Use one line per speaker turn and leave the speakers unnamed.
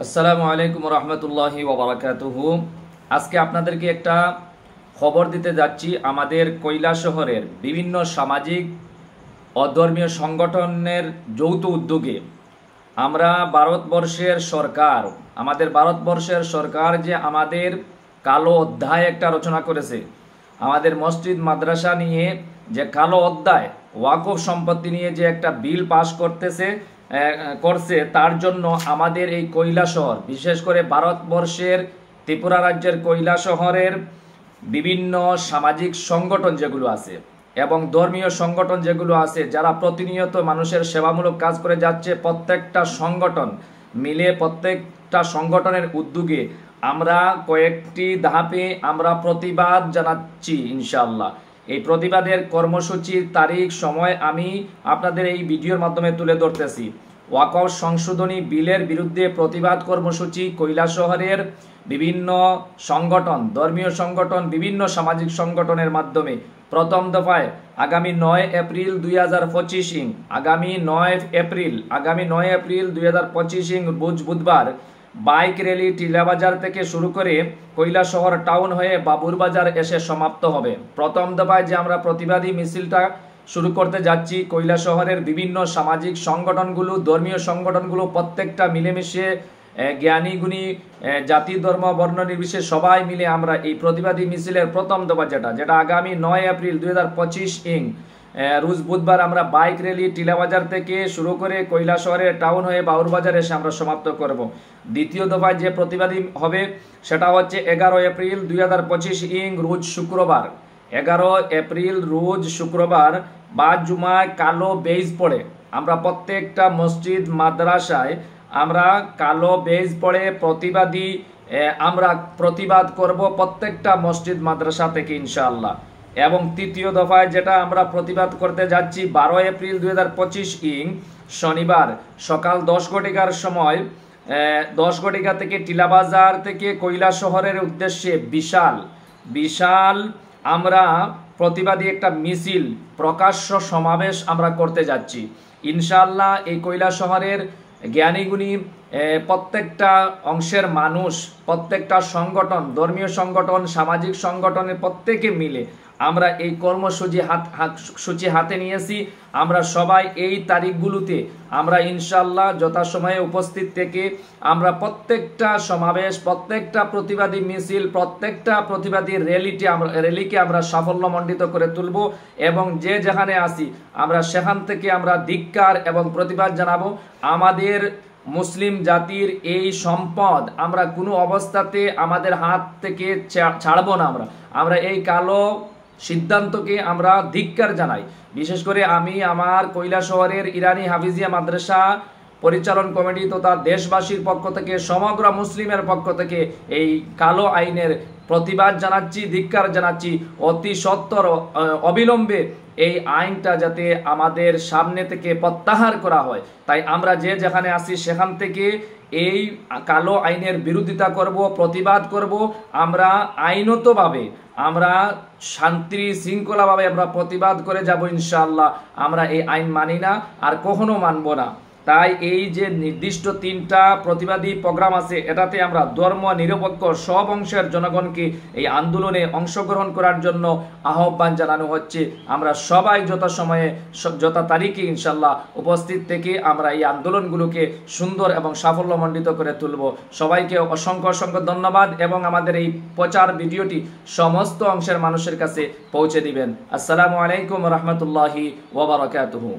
আসসালামু আলাইকুম রহমতুল্লাহি ওয়াবারাকাতুহু। আজকে আপনাদেরকে একটা খবর দিতে যাচ্ছি। আমাদের কৈলাসহরের বিভিন্ন সামাজিক ও ধর্মীয় সংগঠনের যৌথ উদ্যোগে আমরা ভারতবর্ষের সরকার যে আমাদের কালো অধ্যায় একটা রচনা করেছে, আমাদের মসজিদ মাদ্রাসা নিয়ে যে কালো অধ্যায়, ওয়াকফ সম্পত্তি নিয়ে যে একটা বিল পাস করছে, তার জন্য আমাদের এই কৈলাসহর, বিশেষ করে ভারতবর্ষের ত্রিপুরা রাজ্যের কৈলাসহরের বিভিন্ন সামাজিক সংগঠন যেগুলো আছে এবং ধর্মীয় সংগঠন যেগুলো আছে, যারা প্রতিনিয়ত মানুষের সেবামূলক কাজ করে যাচ্ছে, প্রত্যেকটা সংগঠন মিলে, প্রত্যেকটা সংগঠনের উদ্যোগে আমরা কয়েকটি ধাপে আমরা প্রতিবাদ জানাচ্ছি ইনশাআল্লাহ। এই প্রতিবাদের কর্মসূচির তারিখ, সময় আমি আপনাদের এই ভিডিওর মাধ্যমে তুলে ধরতেছি। ওয়াকফ সংশোধনী বিলের বিরুদ্ধে প্রতিবাদ কর্মসূচি কৈলাসহরের বিভিন্ন সংগঠন, ধর্মীয় সংগঠন, বিভিন্ন সামাজিক সংগঠনের মাধ্যমে প্রথম দফায় আগামী 9 এপ্রিল 2025 আগামী 9 এপ্রিল 2025 বুধবার বাইক র্যালি টিলাবাজার থেকে শুরু করে কৈলাসহর টাউন হয়ে বাবুরবাজার এসে সমাপ্ত হবে। প্রথম দফায় যে আমরা প্রতিবাদী মিছিলটা শুরু করতে যাচ্ছি, কৈলাসহরের বিভিন্ন সামাজিক সংগঠনগুলো, ধর্মীয় সংগঠনগুলো প্রত্যেকটা মিলেমিশে, জ্ঞানী গুণী, জাতি ধর্ম বর্ণ নির্বিশেষে সবাই মিলে আমরা এই প্রতিবাদী মিছিলের প্রথম দফা যেটা আগামী 9 এপ্রিল 2025 রোজ বুধবার আমরা বাইক র্যালি টিলাবাজার থেকে শুরু করে কৈলাসহরের টাউন হয়ে বাবুরবাজার এসে আমরা সমাপ্ত করব। দ্বিতীয় দফায় যে প্রতিবাদী হবে সেটা হচ্ছে 11 এপ্রিল 2025 রোজ শুক্রবার। 11 এপ্রিল রোজ শুক্রবার বা জুমায় কালো বেজ পড়ে আমরা প্রত্যেকটা মসজিদ মাদ্রাসায় আমরা কালো বেজ পড়ে আমরা প্রতিবাদ করব প্রত্যেকটা মসজিদ মাদ্রাসা থেকে ইনশাআল্লাহ। এবং তৃতীয় দফায় যেটা আমরা প্রতিবাদ করতে যাচ্ছি 12 এপ্রিল 2025 শনিবার সকাল 10 ঘটিকার সময় 10 ঘটিকা থেকে টিলাবাজার থেকে কৈলাসহরের উদ্দেশ্যে বিশাল আমরা প্রতিবাদী একটা মিছিল, প্রকাশ্য সমাবেশ আমরা করতে যাচ্ছি ইনশাআল্লাহ। এই কৈলাসহরের জ্ঞানীগুণী প্রত্যেকটা অংশের মানুষ, প্রত্যেকটা সংগঠন, ধর্মীয় সংগঠন, সামাজিক সংগঠনের প্রত্যেকে মিলে আমরা এই কর্মসূচি হাতে নিয়েছি। আমরা সবাই এই তারিখগুলোতে আমরা ইনশাআল্লাহ যথাসময়ে উপস্থিত থেকে আমরা প্রত্যেকটা সমাবেশ, প্রত্যেকটা প্রতিবাদী মিছিল, প্রত্যেকটা প্রতিবাদী র্যালিকে আমরা সাফল্যমণ্ডিত করে তুলব এবং যে যেখানে আসি আমরা সেখান থেকে আমরা ধিক্কার এবং প্রতিবাদ জানাবো। আমাদের মুসলিম জাতির এই সম্পদ আমরা কোনো অবস্থাতে আমাদের হাত থেকে ছাড়বো না। আমরা এই কালো সিদ্ধান্তকে আমরা ধিক্কার জানাই। বিশেষ করে আমি আমার কৈলাসহরের ইরানি হাফিজিয়া মাদ্রাসা পরিচালন কমিটি তথা দেশবাসীর পক্ষ থেকে, সমগ্র মুসলিমের পক্ষ থেকে এই কালো আইনের প্রতিবাদ জানাচ্ছি, ধিক্কার জানাচ্ছি। অতি সত্বর অবিলম্বে এই আইনটা যাতে আমাদের সামনে থেকে প্রত্যাহার করা হয়। তাই আমরা যে যেখানে আসি সেখান থেকে এই কালো আইনের বিরোধিতা করব, প্রতিবাদ করব। আমরা আইনতভাবে, আমরা শান্তি শৃঙ্খলাভাবে আমরা প্রতিবাদ করে যাব ইনশাআল্লাহ। আমরা এই আইন মানি না, আর কখনো মানব না। তাই এই যে নির্দিষ্ট 3টা প্রতিবাদী প্রোগ্রাম আছে, এটাতে আমরা ধর্ম নিরপেক্ষ সব অংশের জনগণকে এই আন্দোলনে অংশগ্রহণ করার জন্য আহ্বান জানানো হচ্ছে। আমরা সবাই যথাসময়ে যথা তারিখে ইনশাআল্লাহ উপস্থিত থেকে আমরা এই আন্দোলনগুলোকে সুন্দর এবং সাফল্যমণ্ডিত করে তুলব। সবাইকে অসংখ্য ধন্যবাদ এবং আমাদের এই প্রচার ভিডিওটি সমস্ত অংশের মানুষের কাছে পৌঁছে দিবেন। আসসালামু আলাইকুম রহমতুল্লাহি ওয়া বারাকাতুহু।